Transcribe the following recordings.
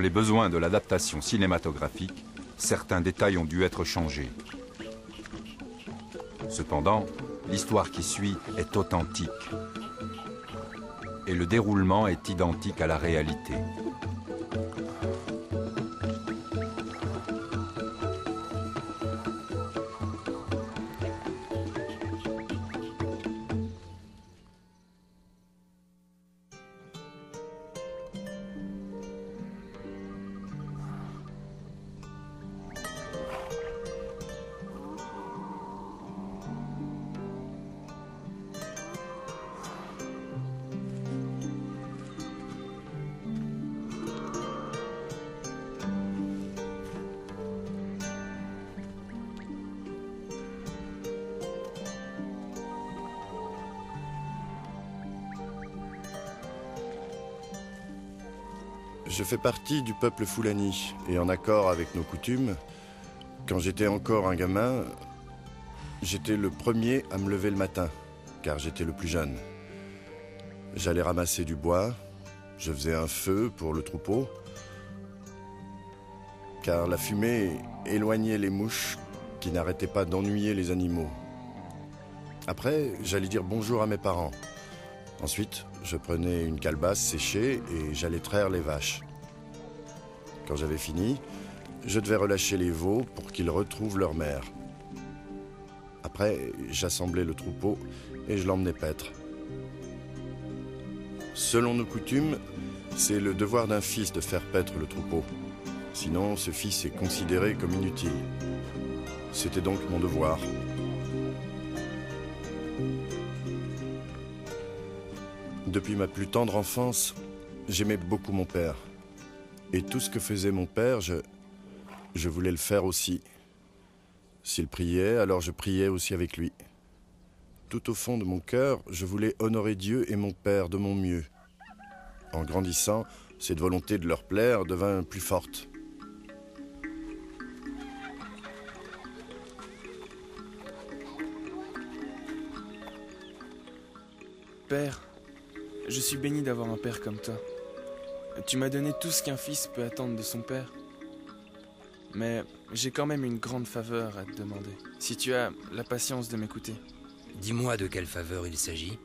Pour les besoins de l'adaptation cinématographique, certains détails ont dû être changés. Cependant, l'histoire qui suit est authentique et le déroulement est identique à la réalité. Je fais partie du peuple Fulani, et en accord avec nos coutumes, quand j'étais encore un gamin, j'étais le premier à me lever le matin, car j'étais le plus jeune. J'allais ramasser du bois, je faisais un feu pour le troupeau, car la fumée éloignait les mouches qui n'arrêtaient pas d'ennuyer les animaux. Après, j'allais dire bonjour à mes parents. Ensuite, je prenais une calebasse séchée et j'allais traire les vaches. Quand j'avais fini, je devais relâcher les veaux pour qu'ils retrouvent leur mère. Après, j'assemblais le troupeau et je l'emmenais paître. Selon nos coutumes, c'est le devoir d'un fils de faire paître le troupeau. Sinon, ce fils est considéré comme inutile. C'était donc mon devoir. Depuis ma plus tendre enfance, j'aimais beaucoup mon père. Et tout ce que faisait mon père, je voulais le faire aussi. S'il priait, alors je priais aussi avec lui. Tout au fond de mon cœur, je voulais honorer Dieu et mon père de mon mieux. En grandissant, cette volonté de leur plaire devint plus forte. Père, je suis béni d'avoir un père comme toi. Tu m'as donné tout ce qu'un fils peut attendre de son père. Mais j'ai quand même une grande faveur à te demander, si tu as la patience de m'écouter. Dis-moi de quelle faveur il s'agit.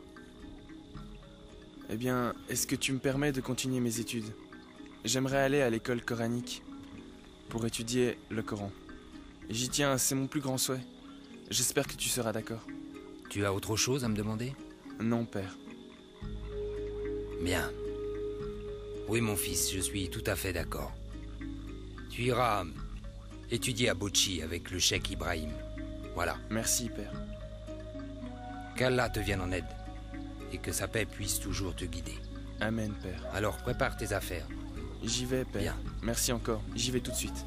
Eh bien, est-ce que tu me permets de continuer mes études? J'aimerais aller à l'école coranique pour étudier le Coran. J'y tiens, c'est mon plus grand souhait. J'espère que tu seras d'accord. Tu as autre chose à me demander? Non, père. Bien. Oui, mon fils, je suis tout à fait d'accord. Tu iras étudier à Bochi avec le cheikh Ibrahim. Voilà. Merci, père. Qu'Allah te vienne en aide et que sa paix puisse toujours te guider. Amen, père. Alors, prépare tes affaires. J'y vais, père. Bien. Merci encore. J'y vais tout de suite.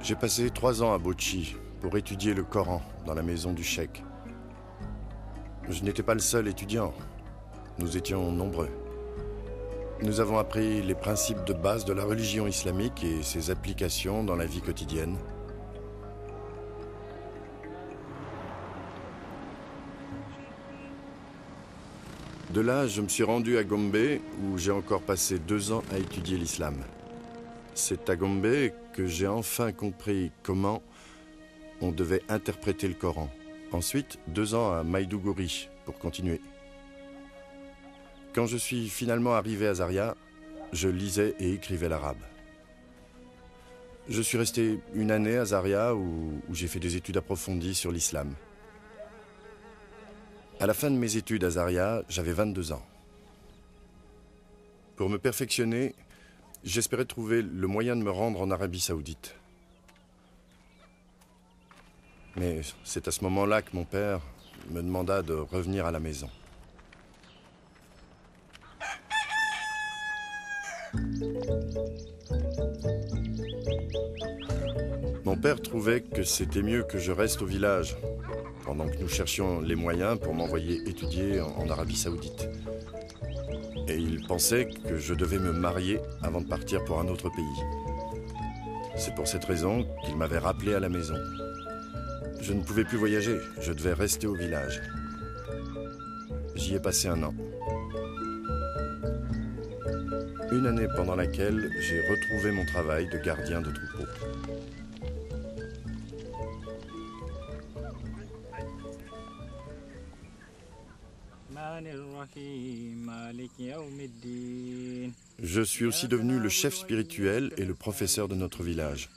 J'ai passé 3 ans à Bochi pour étudier le Coran dans la maison du cheikh. Je n'étais pas le seul étudiant. Nous étions nombreux. Nous avons appris les principes de base de la religion islamique et ses applications dans la vie quotidienne. De là, je me suis rendu à Gombe où j'ai encore passé 2 ans à étudier l'islam. C'est à Gombe que j'ai enfin compris comment on devait interpréter le Coran. Ensuite, 2 ans à Maïdougouri pour continuer. Quand je suis finalement arrivé à Zaria, je lisais et écrivais l'arabe. Je suis resté 1 année à Zaria où j'ai fait des études approfondies sur l'islam. À la fin de mes études à Zaria, j'avais 22 ans. Pour me perfectionner, j'espérais trouver le moyen de me rendre en Arabie Saoudite. Mais c'est à ce moment-là que mon père me demanda de revenir à la maison. Mon père trouvait que c'était mieux que je reste au village, pendant que nous cherchions les moyens pour m'envoyer étudier en Arabie Saoudite. Et il pensait que je devais me marier avant de partir pour un autre pays. C'est pour cette raison qu'il m'avait rappelé à la maison. Je ne pouvais plus voyager, je devais rester au village. J'y ai passé 1 an. Une année pendant laquelle j'ai retrouvé mon travail de gardien de troupeau. Je suis aussi devenu le chef spirituel et le professeur de notre village.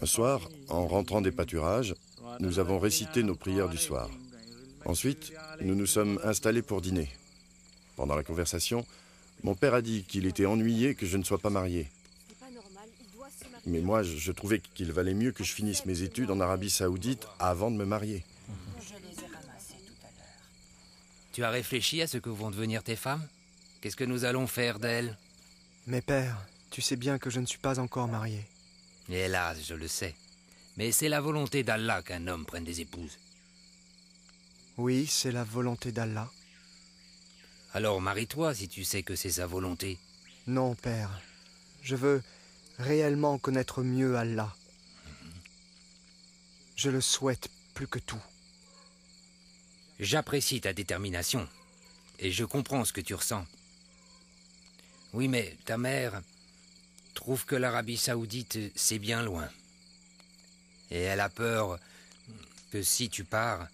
Un soir, en rentrant des pâturages, nous avons récité nos prières du soir. Ensuite, nous nous sommes installés pour dîner. Pendant la conversation, mon père a dit qu'il était ennuyé que je ne sois pas marié. Mais moi, je trouvais qu'il valait mieux que je finisse mes études en Arabie Saoudite avant de me marier. Tu as réfléchi à ce que vont devenir tes femmes? Qu'est-ce que nous allons faire d'elles? Mais père, tu sais bien que je ne suis pas encore marié. Hélas, je le sais. Mais c'est la volonté d'Allah qu'un homme prenne des épouses. Oui, c'est la volonté d'Allah. Alors marie-toi si tu sais que c'est sa volonté. Non, père. Je veux réellement connaître mieux Allah. Je le souhaite plus que tout. J'apprécie ta détermination. Et je comprends ce que tu ressens. Oui, mais ta mère trouve que l'Arabie Saoudite, c'est bien loin. Et elle a peur que si tu pars,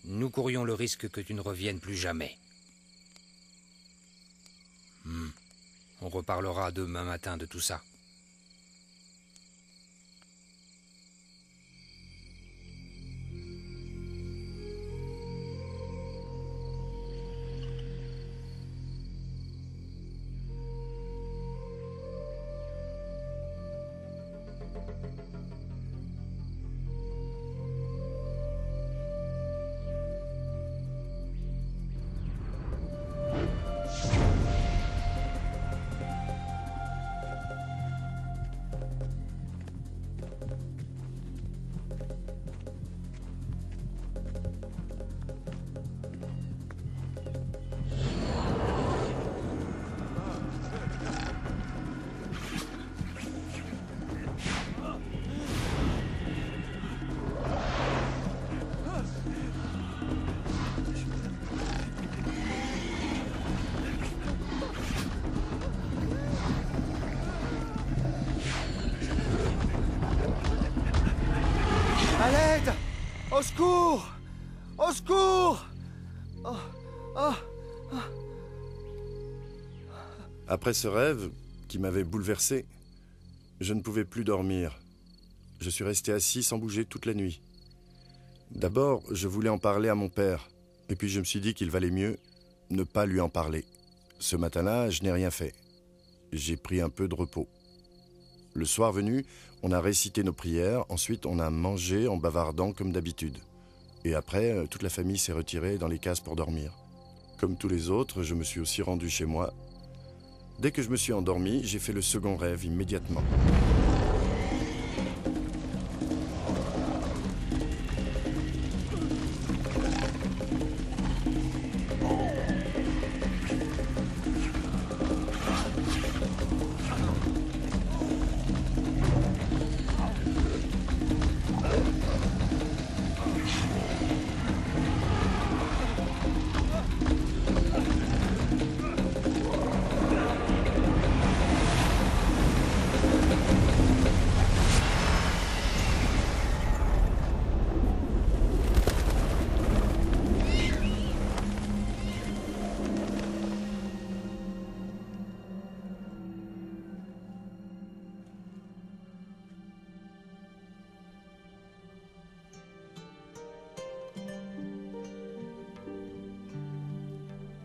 nous courions le risque que tu ne reviennes plus jamais. On reparlera demain matin de tout ça. À l'aide! Au secours! Au secours! Oh, oh, oh. Après ce rêve, qui m'avait bouleversé, je ne pouvais plus dormir. Je suis resté assis sans bouger toute la nuit. D'abord, je voulais en parler à mon père, et puis je me suis dit qu'il valait mieux ne pas lui en parler. Ce matin-là, je n'ai rien fait. J'ai pris un peu de repos. Le soir venu, on a récité nos prières, ensuite on a mangé en bavardant comme d'habitude. Et après, toute la famille s'est retirée dans les cases pour dormir. Comme tous les autres, je me suis aussi rendu chez moi. Dès que je me suis endormi, j'ai fait le second rêve immédiatement.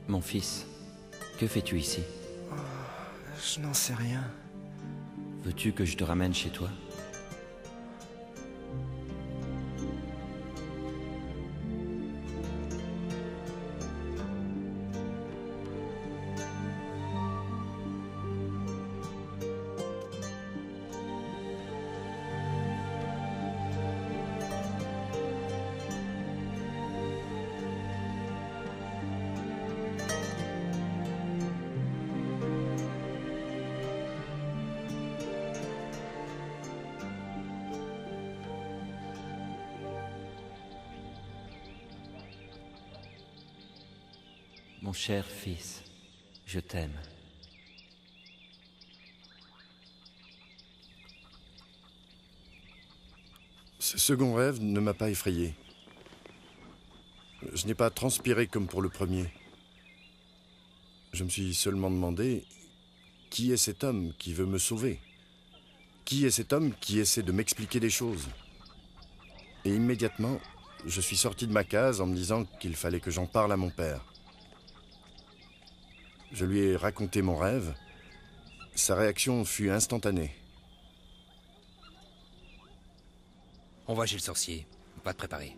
Mon fils, que fais-tu ici? Je n'en sais rien. Veux-tu que je te ramène chez toi? Mon cher fils, je t'aime. Ce second rêve ne m'a pas effrayé. Je n'ai pas transpiré comme pour le premier. Je me suis seulement demandé, qui est cet homme qui veut me sauver? Qui est cet homme qui essaie de m'expliquer des choses? Et immédiatement, je suis sorti de ma case en me disant qu'il fallait que j'en parle à mon père. Je lui ai raconté mon rêve. Sa réaction fut instantanée. On va chez le sorcier. Va te préparer.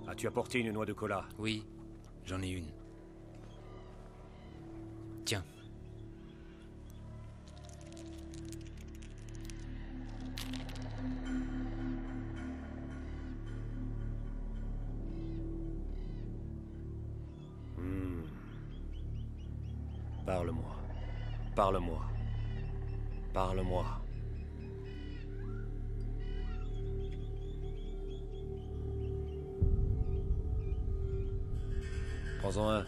As-tu apporté une noix de cola? Oui, j'en ai une. Tiens. Parle-moi. Parle-moi. Parle-moi. Prends-en un.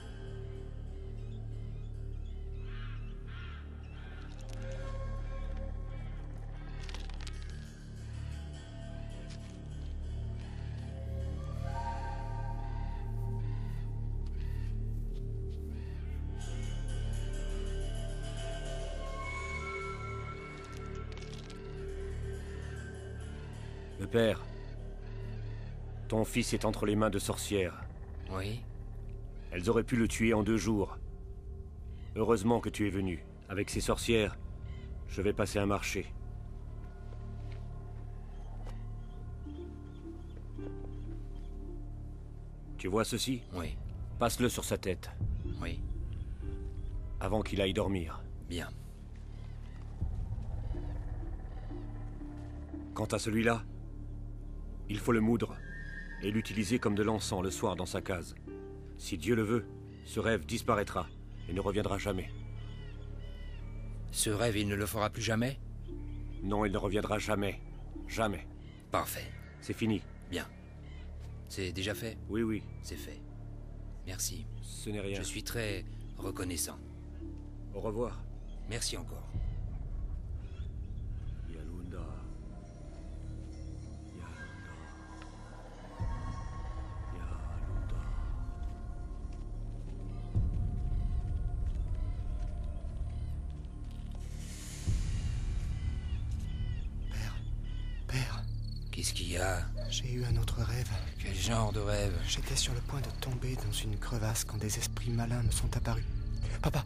Le père, ton fils est entre les mains de sorcières. Oui. Elles auraient pu le tuer en 2 jours. Heureusement que tu es venu. Avec ces sorcières, je vais passer un marché. Tu vois ceci? Oui. Passe-le sur sa tête, Oui. avant qu'il aille dormir. Bien. Quant à celui-là, il faut le moudre et l'utiliser comme de l'encens le soir dans sa case. Si Dieu le veut, ce rêve disparaîtra et ne reviendra jamais. Ce rêve, il ne le fera plus jamais? Non, il ne reviendra jamais. Jamais. Parfait. C'est fini. Bien. C'est déjà fait? Oui, oui, C'est fait. Merci. ce n'est rien. Je suis très reconnaissant. Au revoir. Merci encore. Yalunda. Yalunda. Père, Qu'est-ce qu'il y a? j'ai eu un autre rêve. Quel genre de rêve? J'étais sur le point de tomber dans une crevasse quand des esprits malins me sont apparus. Papa!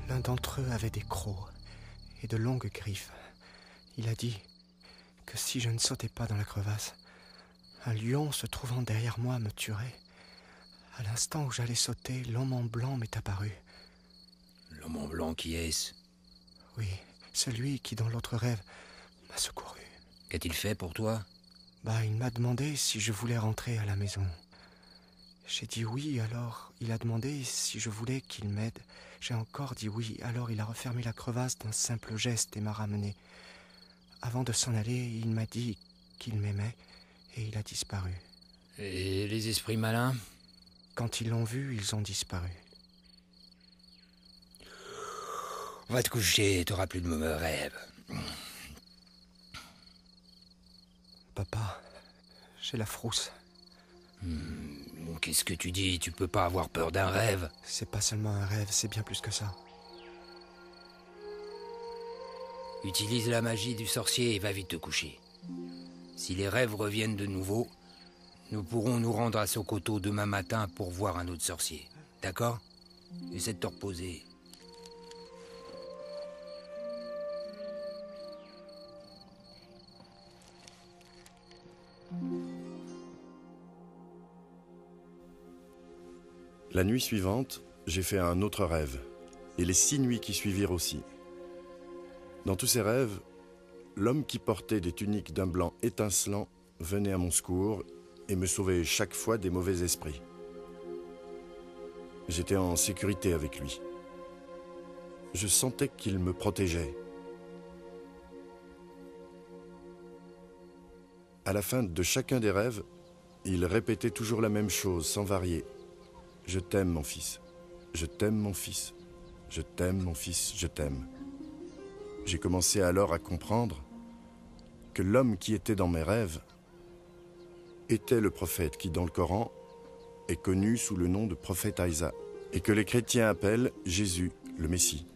L'un d'entre eux avait des crocs et de longues griffes. Il a dit que si je ne sautais pas dans la crevasse, un lion se trouvant derrière moi me tuerait. À l'instant où j'allais sauter, l'homme en blanc m'est apparu. L'homme en blanc, qui est-ce? Oui, celui qui, dans l'autre rêve, m'a secouru. Qu'a-t-il fait pour toi? Il m'a demandé si je voulais rentrer à la maison. J'ai dit oui, alors il a demandé si je voulais qu'il m'aide. J'ai encore dit oui, alors il a refermé la crevasse d'un simple geste et m'a ramené. Avant de s'en aller, il m'a dit qu'il m'aimait et il a disparu. Et les esprits malins? Quand ils l'ont vu, ils ont disparu. Va te coucher, t'auras plus de mauvais rêves. Papa, j'ai la frousse. Qu'est-ce que tu dis? Tu peux pas avoir peur d'un rêve? C'est pas seulement un rêve, c'est bien plus que ça. Utilise la magie du sorcier et va vite te coucher. Si les rêves reviennent de nouveau, nous pourrons nous rendre à Sokoto demain matin pour voir un autre sorcier. D'accord? Essaie de te reposer. La nuit suivante, j'ai fait un autre rêve, et les 6 nuits qui suivirent aussi. Dans tous ces rêves, l'homme qui portait des tuniques d'un blanc étincelant venait à mon secours et me sauvait chaque fois des mauvais esprits. J'étais en sécurité avec lui. Je sentais qu'il me protégeait. À la fin de chacun des rêves, il répétait toujours la même chose, sans varier. « Je t'aime, mon fils. Je t'aime, mon fils. Je t'aime, mon fils, je t'aime. » J'ai commencé alors à comprendre que l'homme qui était dans mes rêves était le prophète qui, dans le Coran, est connu sous le nom de prophète Isa, et que les chrétiens appellent Jésus, le Messie.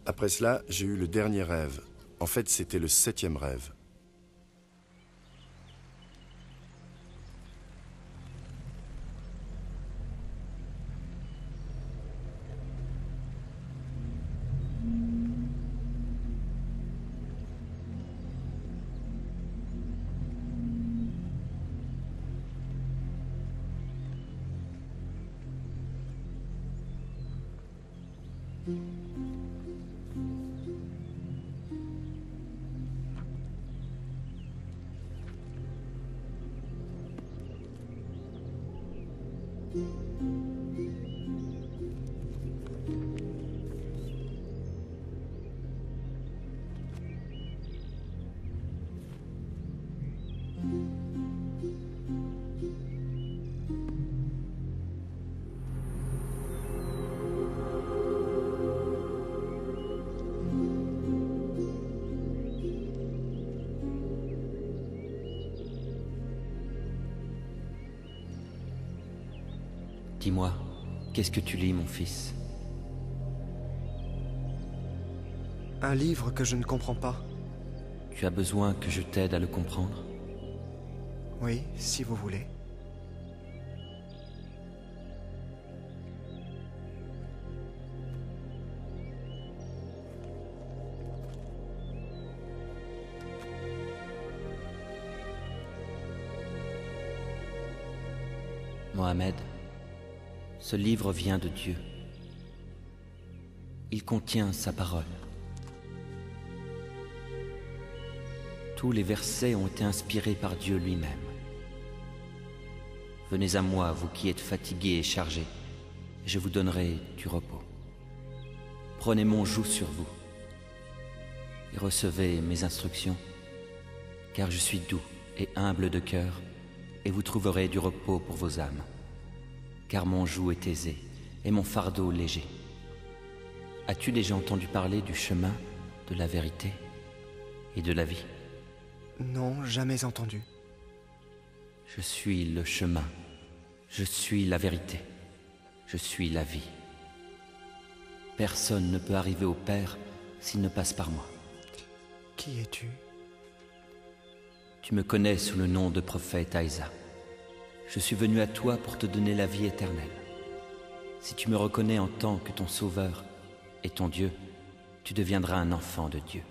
Après cela, j'ai eu le dernier rêve. En fait, c'était le 7e rêve. Dis-moi, qu'est-ce que tu lis, mon fils? Un livre que je ne comprends pas. Tu as besoin que je t'aide à le comprendre? Oui, si vous voulez. Mohamed, ce livre vient de Dieu. Il contient sa parole. Tous les versets ont été inspirés par Dieu lui-même. Venez à moi, vous qui êtes fatigués et chargés, et je vous donnerai du repos. Prenez mon joug sur vous et recevez mes instructions, car je suis doux et humble de cœur, et vous trouverez du repos pour vos âmes, car mon joug est aisé et mon fardeau léger. As-tu déjà entendu parler du chemin, de la vérité et de la vie? Non, jamais entendu. Je suis le chemin, je suis la vérité, je suis la vie. Personne ne peut arriver au Père s'il ne passe par moi. Qui es-tu? Tu me connais sous le nom de prophète Isa. Je suis venu à toi pour te donner la vie éternelle. Si tu me reconnais en tant que ton Sauveur et ton Dieu, tu deviendras un enfant de Dieu.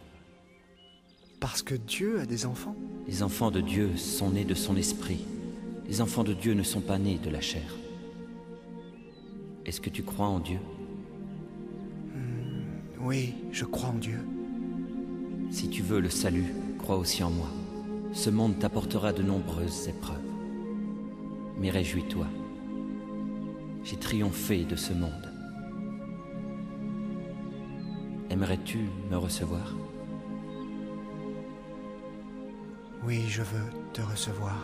Parce que Dieu a des enfants? Les enfants de Dieu sont nés de son esprit. Les enfants de Dieu ne sont pas nés de la chair. Est-ce que tu crois en Dieu? Oui, je crois en Dieu. Si tu veux le salut, crois aussi en moi. Ce monde t'apportera de nombreuses épreuves. Mais réjouis-toi. J'ai triomphé de ce monde. Aimerais-tu me recevoir? Oui, je veux te recevoir.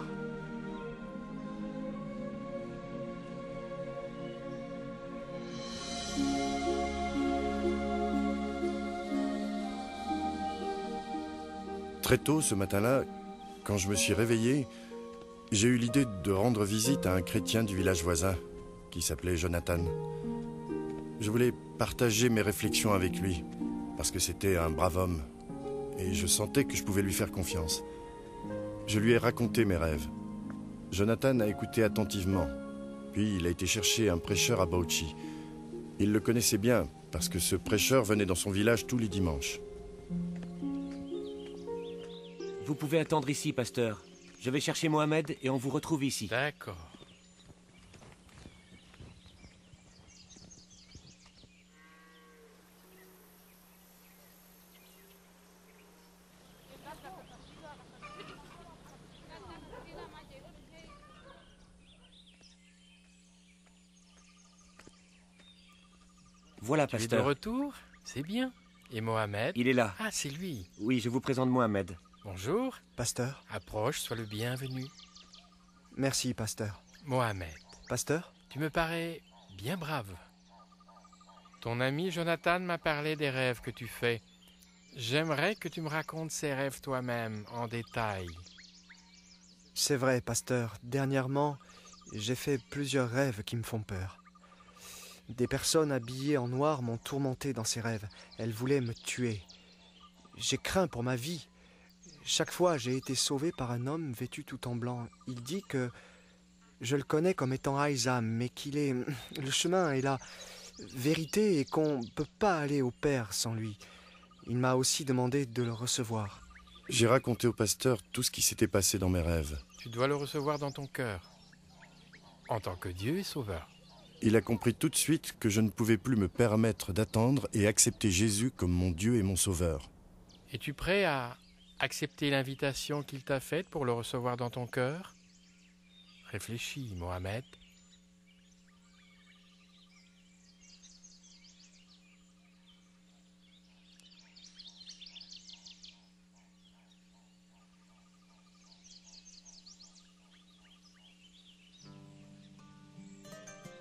Très tôt ce matin-là, quand je me suis réveillé, j'ai eu l'idée de rendre visite à un chrétien du village voisin, qui s'appelait Jonathan. Je voulais partager mes réflexions avec lui, parce que c'était un brave homme, et je sentais que je pouvais lui faire confiance. Je lui ai raconté mes rêves. Jonathan a écouté attentivement, puis il a été chercher un prêcheur à Bauchi. Il le connaissait bien, parce que ce prêcheur venait dans son village tous les dimanches. Vous pouvez attendre ici, pasteur. Je vais chercher Mohamed et on vous retrouve ici. D'accord. Voilà, Tu es de pasteur. retour? C'est bien. Et Mohamed? Il est là. Ah, c'est lui. Oui, je vous présente Mohamed. Bonjour. Pasteur? Approche, sois le bienvenu. Merci, pasteur. Mohamed, Pasteur? tu me parais bien brave. Ton ami Jonathan m'a parlé des rêves que tu fais. J'aimerais que tu me racontes ces rêves toi-même, en détail. C'est vrai, pasteur. Dernièrement, j'ai fait plusieurs rêves qui me font peur. Des personnes habillées en noir m'ont tourmenté dans ces rêves. Elles voulaient me tuer. J'ai craint pour ma vie. Chaque fois, j'ai été sauvé par un homme vêtu tout en blanc. Il dit que je le connais comme étant Aïsam, mais qu'il est... Le chemin est la vérité et qu'on ne peut pas aller au Père sans lui. Il m'a aussi demandé de le recevoir. J'ai raconté au pasteur tout ce qui s'était passé dans mes rêves. Tu dois le recevoir dans ton cœur, en tant que Dieu et Sauveur. Il a compris tout de suite que je ne pouvais plus me permettre d'attendre et accepter Jésus comme mon Dieu et mon Sauveur. Es-tu prêt à accepter l'invitation qu'il t'a faite pour le recevoir dans ton cœur? Réfléchis, Mohamed.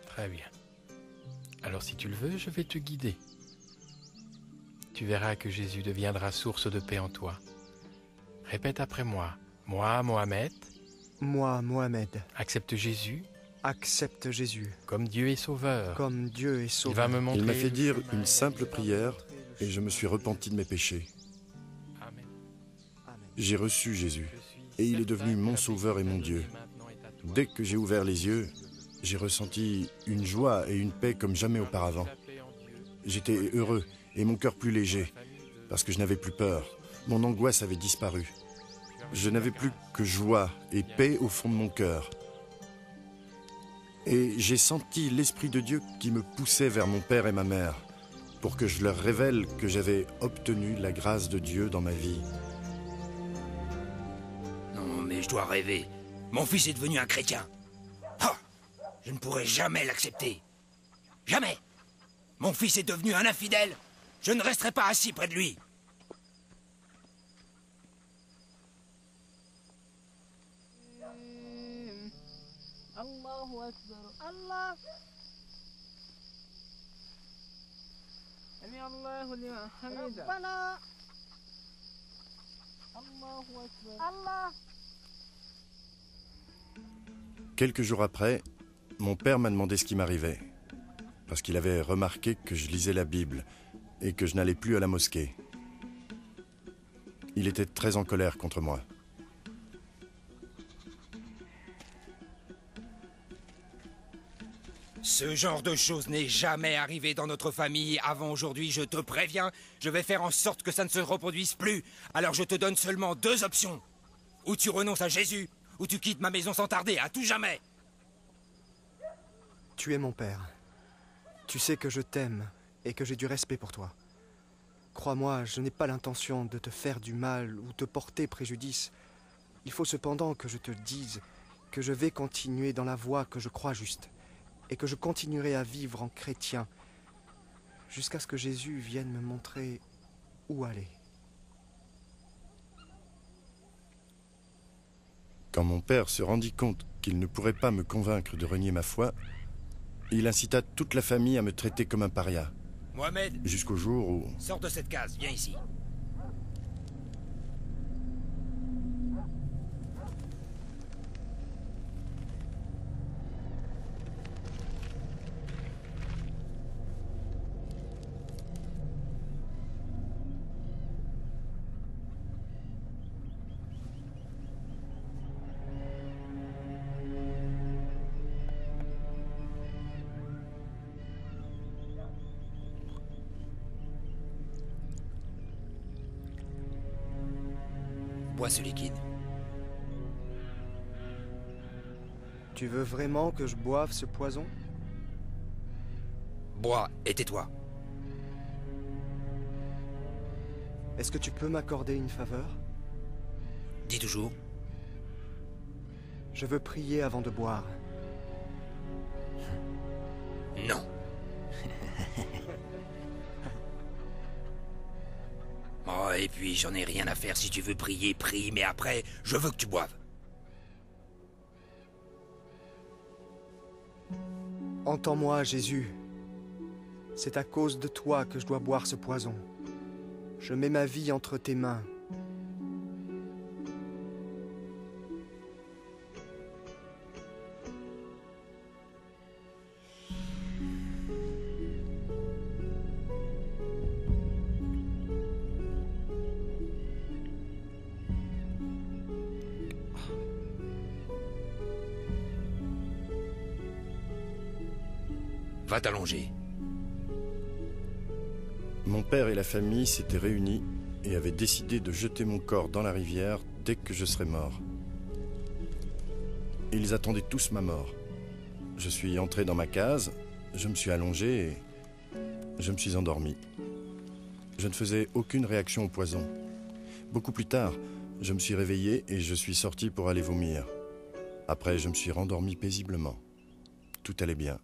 Très bien. Alors si tu le veux, je vais te guider. Tu verras que Jésus deviendra source de paix en toi. Répète après moi. Moi, Mohamed, Moi, Mohamed, accepte Jésus accepte Jésus comme Dieu et Sauveur. comme Dieu et Il Sauveur. va me montrer... Il m'a fait dire le chemin une et simple la vie. prière et je me suis repenti de mes péchés. Amen. Amen. J'ai reçu Jésus. Je suis Et il est certain devenu que mon la sauveur et mon bénédiction Dieu. maintenant est à toi. Dès que j'ai ouvert les yeux, j'ai ressenti une joie et une paix comme jamais auparavant. J'étais heureux et mon cœur plus léger parce que je n'avais plus peur. Mon angoisse avait disparu. Je n'avais plus que joie et paix au fond de mon cœur. Et j'ai senti l'Esprit de Dieu qui me poussait vers mon père et ma mère pour que je leur révèle que j'avais obtenu la grâce de Dieu dans ma vie. Non, mais je dois rêver. Mon fils est devenu un chrétien. Ah, je ne pourrai jamais l'accepter. Jamais. Mon fils est devenu un infidèle. Je ne resterai pas assis près de lui. الله أكبر الله سمع الله لمن حمده ربنا الله أكبر الله. Quelques jours après, mon père m'a demandé ce qui m'arrivait, parce qu'il avait remarqué que je lisais la Bible et que je n'allais plus à la mosquée. Il était très en colère contre moi. Ce genre de choses n'est jamais arrivé dans notre famille avant aujourd'hui, je te préviens. Je vais faire en sorte que ça ne se reproduise plus. Alors je te donne seulement 2 options. Ou tu renonces à Jésus, ou tu quittes ma maison sans tarder, à tout jamais. Tu es mon père. Tu sais que je t'aime et que j'ai du respect pour toi. Crois-moi, je n'ai pas l'intention de te faire du mal ou te porter préjudice. Il faut cependant que je te dise que je vais continuer dans la voie que je crois juste et que je continuerai à vivre en chrétien jusqu'à ce que Jésus vienne me montrer où aller. Quand mon père se rendit compte qu'il ne pourrait pas me convaincre de renier ma foi, il incita toute la famille à me traiter comme un paria, Mohamed, jusqu'au jour où... sors de cette case, viens ici. Bois ce liquide. Tu veux vraiment que je boive ce poison? Bois et tais-toi. Est-ce que tu peux m'accorder une faveur? Dis toujours. Je veux prier avant de boire. Non. et puis j'en ai rien à faire. Si tu veux prier, prie, mais après, je veux que tu boives. Entends-moi, Jésus. C'est à cause de toi que je dois boire ce poison. Je mets ma vie entre tes mains. Va t'allonger. Mon père et la famille s'étaient réunis et avaient décidé de jeter mon corps dans la rivière dès que je serais mort. Ils attendaient tous ma mort. Je suis entré dans ma case, je me suis allongé et je me suis endormi. Je ne faisais aucune réaction au poison. Beaucoup plus tard, je me suis réveillé et je suis sorti pour aller vomir. Après, je me suis rendormi paisiblement. Tout allait bien.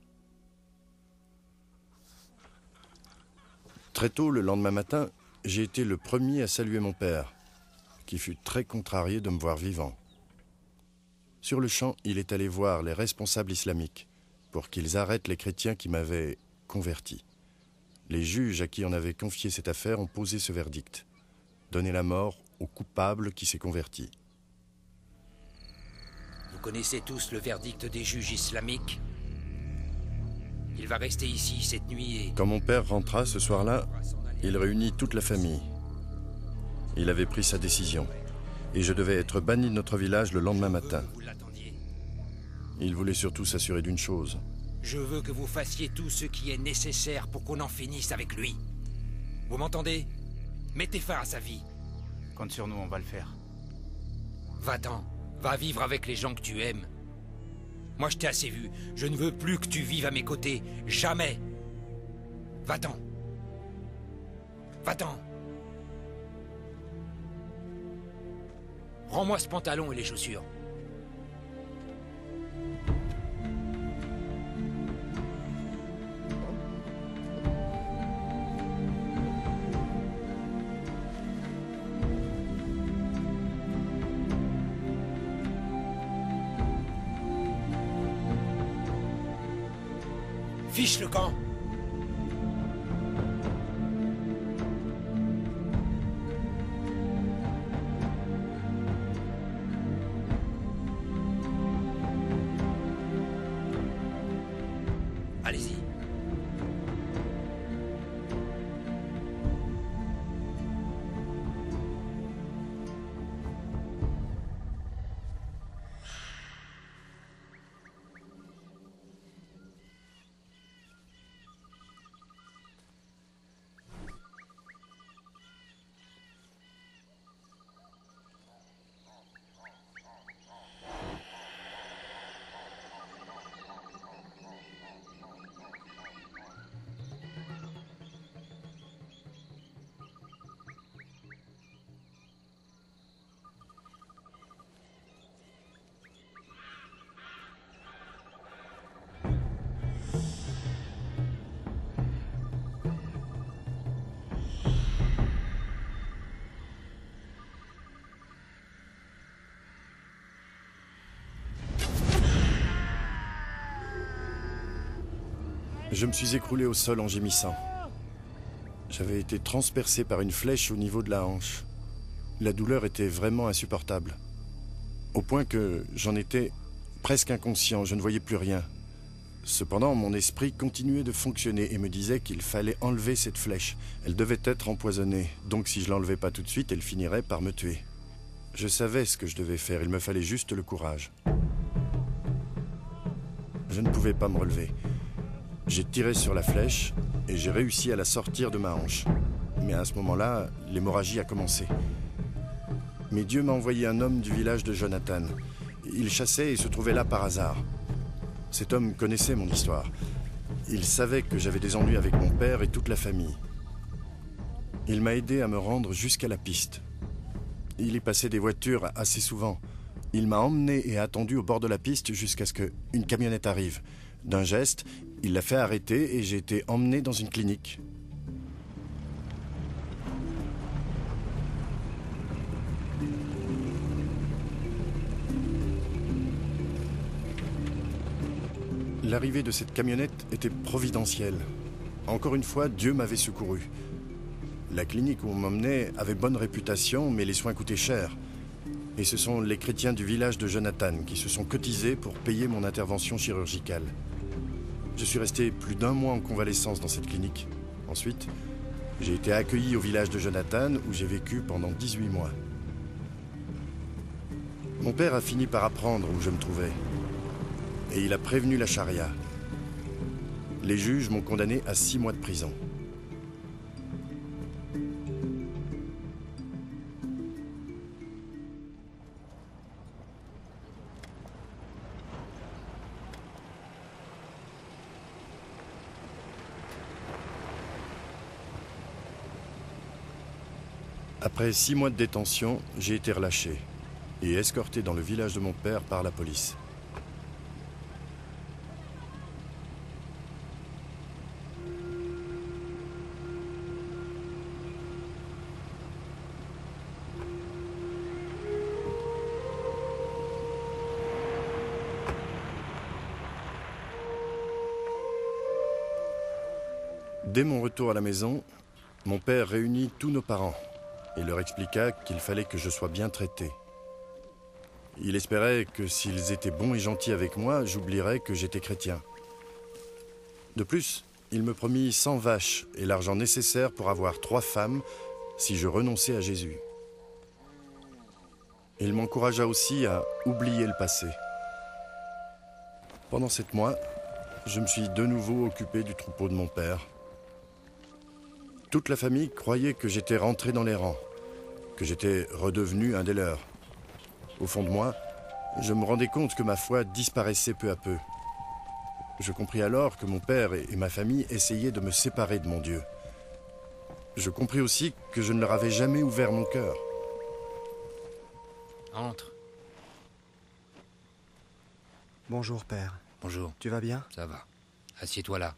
Très tôt, le lendemain matin, j'ai été le premier à saluer mon père, qui fut très contrarié de me voir vivant. Sur le champ, il est allé voir les responsables islamiques pour qu'ils arrêtent les chrétiens qui m'avaient converti. Les juges à qui on avait confié cette affaire ont posé ce verdict: donner la mort au coupable qui s'est converti. Vous connaissez tous le verdict des juges islamiques? Il va rester ici cette nuit et... Quand mon père rentra ce soir-là, il réunit toute la famille. Il avait pris sa décision, et je devais être banni de notre village le lendemain matin. Il voulait surtout s'assurer d'une chose. Je veux que vous fassiez tout ce qui est nécessaire pour qu'on en finisse avec lui. Vous m'entendez? Mettez fin à sa vie. Compte sur nous, on va le faire. Va-t'en. Va vivre avec les gens que tu aimes. Moi, je t'ai assez vu. Je ne veux plus que tu vives à mes côtés. Jamais. Va-t'en. Va-t'en. Rends-moi ce pantalon et les chaussures. Fiche le camp. Allez-y. Je me suis écroulé au sol en gémissant. J'avais été transpercé par une flèche au niveau de la hanche. La douleur était vraiment insupportable. Au point que j'en étais presque inconscient, je ne voyais plus rien. Cependant, mon esprit continuait de fonctionner et me disait qu'il fallait enlever cette flèche. Elle devait être empoisonnée, donc si je l'enlevais pas tout de suite, elle finirait par me tuer. Je savais ce que je devais faire, il me fallait juste le courage. Je ne pouvais pas me relever. J'ai tiré sur la flèche et j'ai réussi à la sortir de ma hanche. Mais à ce moment-là, l'hémorragie a commencé. Mais Dieu m'a envoyé un homme du village de Jonathan. Il chassait et se trouvait là par hasard. Cet homme connaissait mon histoire. Il savait que j'avais des ennuis avec mon père et toute la famille. Il m'a aidé à me rendre jusqu'à la piste. Il y passait des voitures assez souvent. Il m'a emmené et attendu au bord de la piste jusqu'à ce qu'une camionnette arrive. D'un geste, il l'a fait arrêter et j'ai été emmené dans une clinique. L'arrivée de cette camionnette était providentielle. Encore une fois, Dieu m'avait secouru. La clinique où on m'emmenait avait bonne réputation, mais les soins coûtaient cher. Et ce sont les chrétiens du village de Jonathan qui se sont cotisés pour payer mon intervention chirurgicale. Je suis resté plus d'1 mois en convalescence dans cette clinique. Ensuite, j'ai été accueilli au village de Jonathan où j'ai vécu pendant 18 mois. Mon père a fini par apprendre où je me trouvais. Et il a prévenu la charia. Les juges m'ont condamné à 6 mois de prison. Après 6 mois de détention, j'ai été relâché et escorté dans le village de mon père par la police. Dès mon retour à la maison, mon père réunit tous nos parents et leur expliqua qu'il fallait que je sois bien traité. Il espérait que s'ils étaient bons et gentils avec moi, j'oublierais que j'étais chrétien. De plus, il me promit 100 vaches et l'argent nécessaire pour avoir 3 femmes si je renonçais à Jésus. Il m'encouragea aussi à oublier le passé. Pendant 7 mois, je me suis de nouveau occupé du troupeau de mon père. Toute la famille croyait que j'étais rentré dans les rangs, que j'étais redevenu un des leurs. Au fond de moi, je me rendais compte que ma foi disparaissait peu à peu. Je compris alors que mon père et ma famille essayaient de me séparer de mon Dieu. Je compris aussi que je ne leur avais jamais ouvert mon cœur. Entre. Bonjour, père. Bonjour. Tu vas bien? Ça va. Assieds-toi là.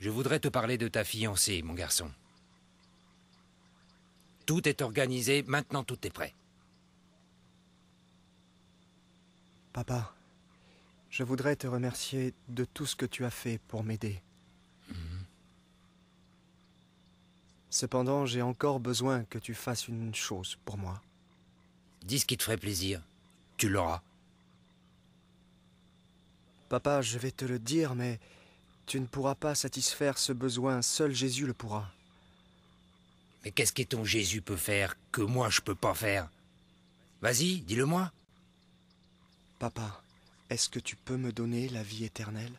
Je voudrais te parler de ta fiancée, mon garçon. Tout est organisé, maintenant tout est prêt. Papa, je voudrais te remercier de tout ce que tu as fait pour m'aider. Cependant, j'ai encore besoin que tu fasses une chose pour moi. Dis ce qui te ferait plaisir. Tu l'auras. Papa, je vais te le dire, mais tu ne pourras pas satisfaire ce besoin. Seul Jésus le pourra. Mais qu'est-ce que ton Jésus peut faire que moi je peux pas faire? Vas-y, dis-le-moi. Papa, est-ce que tu peux me donner la vie éternelle?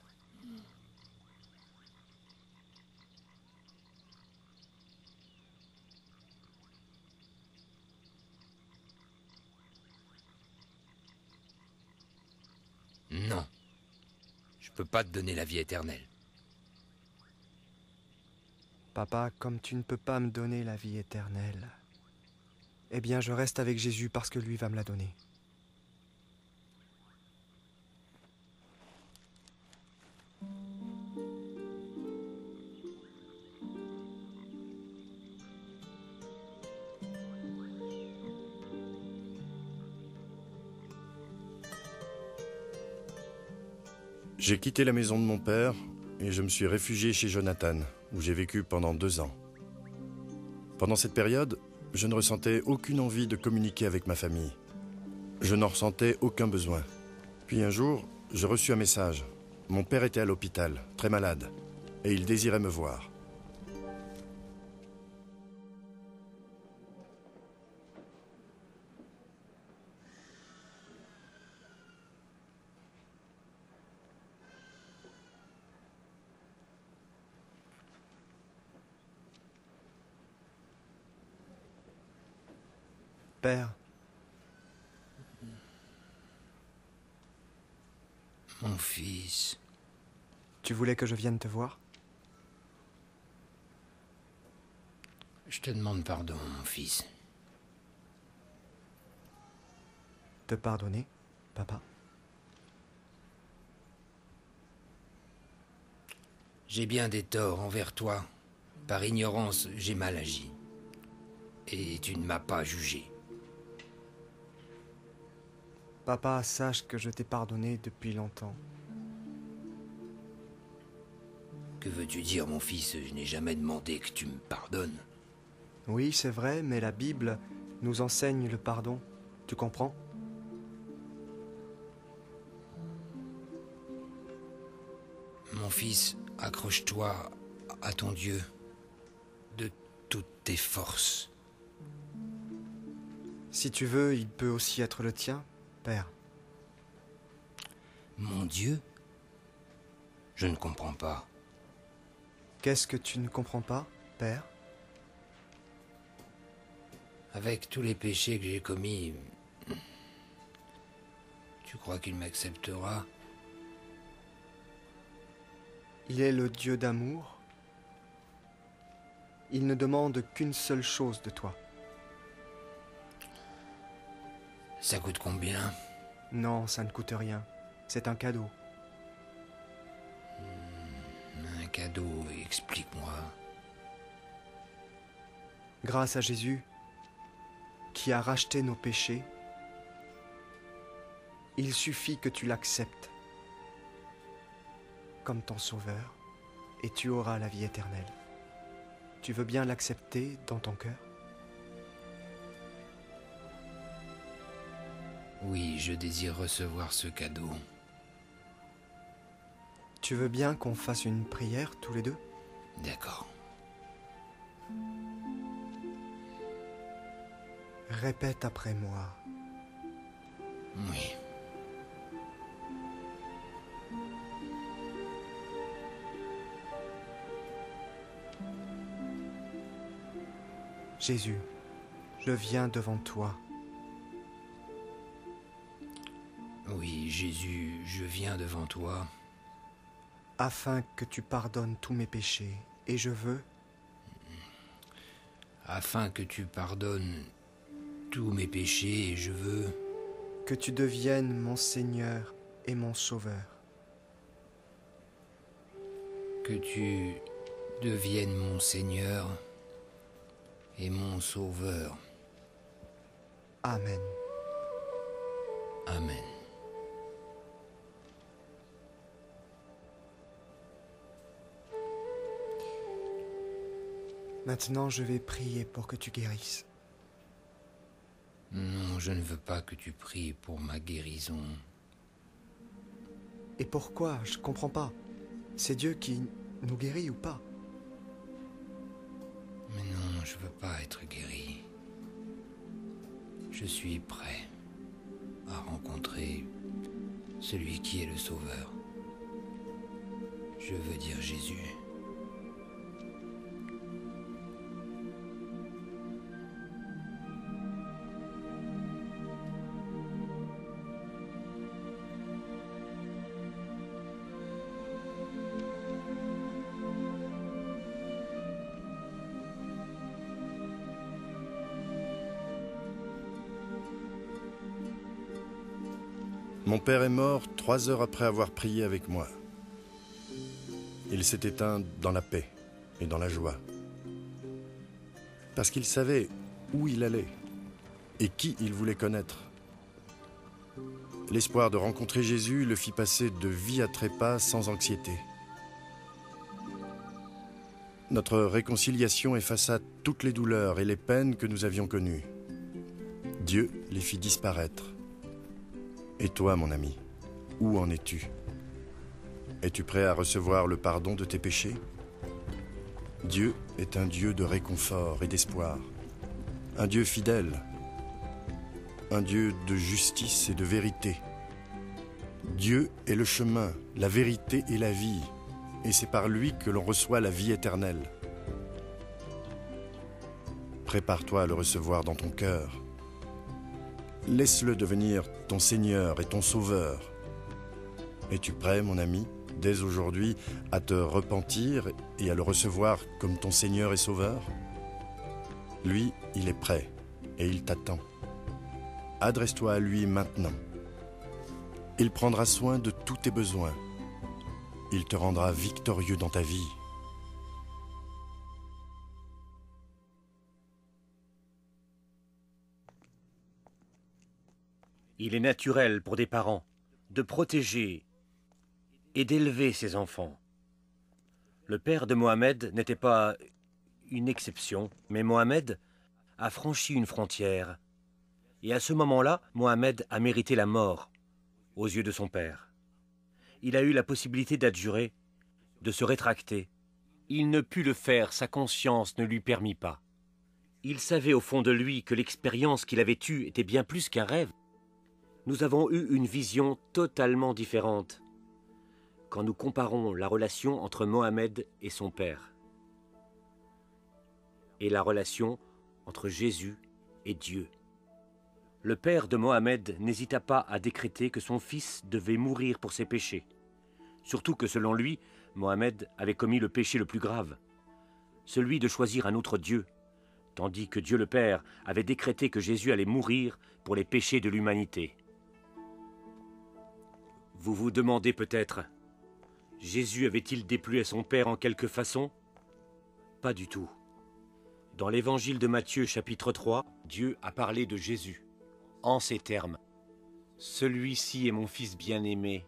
Non. Je peux pas te donner la vie éternelle. Papa, comme tu ne peux pas me donner la vie éternelle, eh bien je reste avec Jésus parce que lui va me la donner. J'ai quitté la maison de mon père et je me suis réfugié chez Jonathan, où j'ai vécu pendant 2 ans. Pendant cette période, je ne ressentais aucune envie de communiquer avec ma famille. Je n'en ressentais aucun besoin. Puis un jour, je reçus un message. Mon père était à l'hôpital, très malade, et il désirait me voir. Père. Mon fils. Tu voulais que je vienne te voir? Je te demande pardon, mon fils. Te pardonner, papa? J'ai bien des torts envers toi. Par ignorance, j'ai mal agi. et tu ne m'as pas jugé. Papa, sache que je t'ai pardonné depuis longtemps. Que veux-tu dire, mon fils? Je n'ai jamais demandé que tu me pardonnes. Oui, c'est vrai, mais la Bible nous enseigne le pardon. Tu comprends? Mon fils, accroche-toi à ton Dieu de toutes tes forces. Si tu veux, il peut aussi être le tien, Père. Mon Dieu? Je ne comprends pas. Qu'est-ce que tu ne comprends pas, Père? Avec tous les péchés que j'ai commis, tu crois qu'il m'acceptera? Il est le Dieu d'amour. Il ne demande qu'une seule chose de toi. Ça coûte combien? Non, ça ne coûte rien. C'est un cadeau. Un cadeau, explique-moi. Grâce à Jésus, qui a racheté nos péchés, il suffit que tu l'acceptes comme ton sauveur et tu auras la vie éternelle. Tu veux bien l'accepter dans ton cœur? Oui, je désire recevoir ce cadeau. Tu veux bien qu'on fasse une prière tous les deux? D'accord. Répète après moi. Oui. Jésus, je viens devant toi. Oui, Jésus, je viens devant toi. Afin que tu pardonnes tous mes péchés, et je veux... Afin que tu pardonnes tous mes péchés, et je veux... Que tu deviennes mon Seigneur et mon Sauveur. Que tu deviennes mon Seigneur et mon Sauveur. Amen. Amen. Maintenant, je vais prier pour que tu guérisses. Non, je ne veux pas que tu pries pour ma guérison. Et pourquoi? Je comprends pas. C'est Dieu qui nous guérit ou pas? Mais non, je veux pas être guéri. Je suis prêt à rencontrer celui qui est le Sauveur. Je veux dire Jésus. Mon père est mort 3 heures après avoir prié avec moi. Il s'est éteint dans la paix et dans la joie. Parce qu'il savait où il allait et qui il voulait connaître. L'espoir de rencontrer Jésus le fit passer de vie à trépas sans anxiété. Notre réconciliation effaça toutes les douleurs et les peines que nous avions connues. Dieu les fit disparaître. Et toi, mon ami, où en es-tu? Es-tu prêt à recevoir le pardon de tes péchés? Dieu est un Dieu de réconfort et d'espoir, un Dieu fidèle, un Dieu de justice et de vérité. Dieu est le chemin, la vérité et la vie, et c'est par lui que l'on reçoit la vie éternelle. Prépare-toi à le recevoir dans ton cœur. Laisse-le devenir ton Seigneur et ton Sauveur. Es-tu prêt, mon ami, dès aujourd'hui, à te repentir et à le recevoir comme ton Seigneur et Sauveur? Lui, il est prêt et il t'attend. Adresse-toi à lui maintenant. Il prendra soin de tous tes besoins. Il te rendra victorieux dans ta vie. « 」 « 」 « 」 « 」 « 」 « 」 « 」 « 」 « 」 « 」 « 」 « 」 « 」 « 」 « 」 « 」 « 」 « 」 « 」 « 」 « 」 « 」 « 」 « 」 « 」 « 」 « 」 « 」 « 」 « Il est naturel pour des parents de protéger et d'élever ses enfants. Le père de Mohamed n'était pas une exception, mais Mohamed a franchi une frontière. Et à ce moment-là, Mohamed a mérité la mort aux yeux de son père. Il a eu la possibilité d'adjurer, de se rétracter. Il ne put le faire, sa conscience ne lui permit pas. Il savait au fond de lui que l'expérience qu'il avait eue était bien plus qu'un rêve. Nous avons eu une vision totalement différente quand nous comparons la relation entre Mohamed et son père et la relation entre Jésus et Dieu. Le père de Mohamed n'hésita pas à décréter que son fils devait mourir pour ses péchés, surtout que selon lui, Mohamed avait commis le péché le plus grave, celui de choisir un autre Dieu, tandis que Dieu le Père avait décrété que Jésus allait mourir pour les péchés de l'humanité. Vous vous demandez peut-être, Jésus avait-il déplu à son Père en quelque façon? Pas du tout. Dans l'évangile de Matthieu chapitre 3, Dieu a parlé de Jésus, en ces termes. « Celui-ci est mon Fils bien-aimé,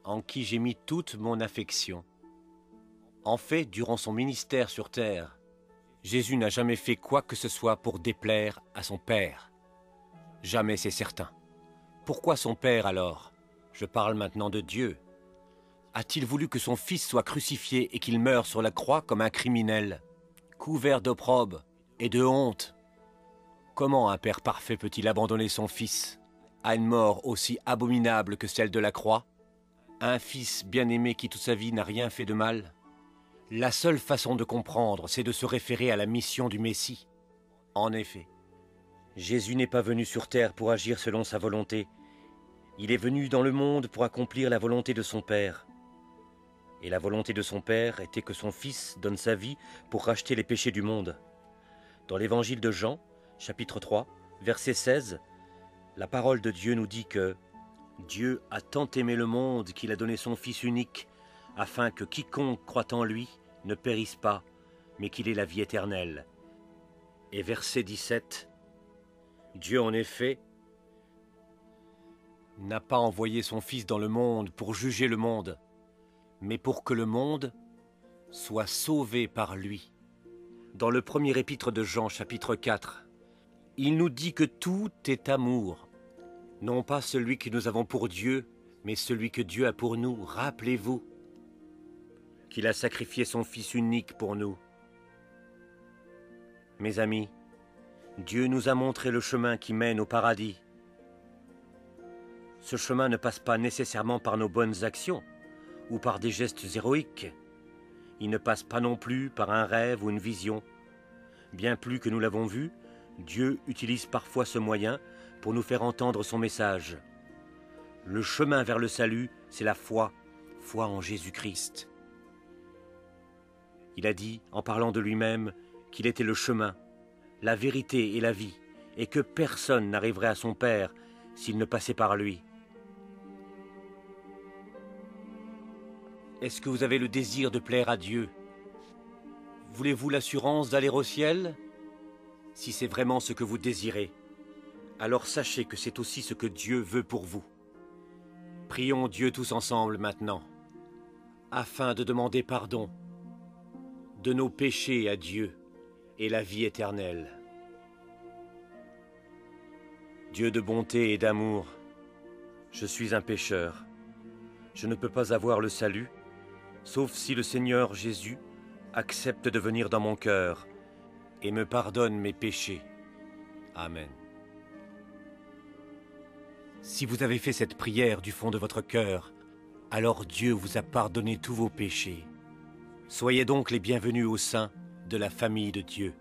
en qui j'ai mis toute mon affection. » En fait, durant son ministère sur terre, Jésus n'a jamais fait quoi que ce soit pour déplaire à son Père. Jamais, c'est certain. Pourquoi son Père alors? Je parle maintenant de Dieu. A-t-il voulu que son Fils soit crucifié et qu'il meure sur la croix comme un criminel, couvert d'opprobre et de honte? Comment un Père parfait peut-il abandonner son Fils à une mort aussi abominable que celle de la croix? Un Fils bien-aimé qui toute sa vie n'a rien fait de mal? La seule façon de comprendre, c'est de se référer à la mission du Messie. En effet, Jésus n'est pas venu sur terre pour agir selon sa volonté. Il est venu dans le monde pour accomplir la volonté de son Père. Et la volonté de son Père était que son Fils donne sa vie pour racheter les péchés du monde. Dans l'évangile de Jean, chapitre 3, verset 16, la parole de Dieu nous dit que Dieu a tant aimé le monde qu'il a donné son Fils unique, afin que quiconque croit en lui ne périsse pas, mais qu'il ait la vie éternelle. Et verset 17, Dieu en effet n'a pas envoyé son Fils dans le monde pour juger le monde, mais pour que le monde soit sauvé par lui. Dans le premier épître de Jean, chapitre 4, il nous dit que tout est amour, non pas celui que nous avons pour Dieu, mais celui que Dieu a pour nous. Rappelez-vous qu'il a sacrifié son Fils unique pour nous. Mes amis, Dieu nous a montré le chemin qui mène au paradis. Ce chemin ne passe pas nécessairement par nos bonnes actions ou par des gestes héroïques. Il ne passe pas non plus par un rêve ou une vision. Bien plus que nous l'avons vu, Dieu utilise parfois ce moyen pour nous faire entendre son message. Le chemin vers le salut, c'est la foi, foi en Jésus-Christ. Il a dit, en parlant de lui-même, qu'il était le chemin, la vérité et la vie, et que personne n'arriverait à son Père s'il ne passait par lui. Est-ce que vous avez le désir de plaire à Dieu? Voulez-vous l'assurance d'aller au ciel? Si c'est vraiment ce que vous désirez, alors sachez que c'est aussi ce que Dieu veut pour vous. Prions Dieu tous ensemble maintenant, afin de demander pardon de nos péchés à Dieu et la vie éternelle. Dieu de bonté et d'amour, je suis un pécheur. Je ne peux pas avoir le salut, sauf si le Seigneur Jésus accepte de venir dans mon cœur et me pardonne mes péchés. Amen. Si vous avez fait cette prière du fond de votre cœur, alors Dieu vous a pardonné tous vos péchés. Soyez donc les bienvenus au sein de la famille de Dieu.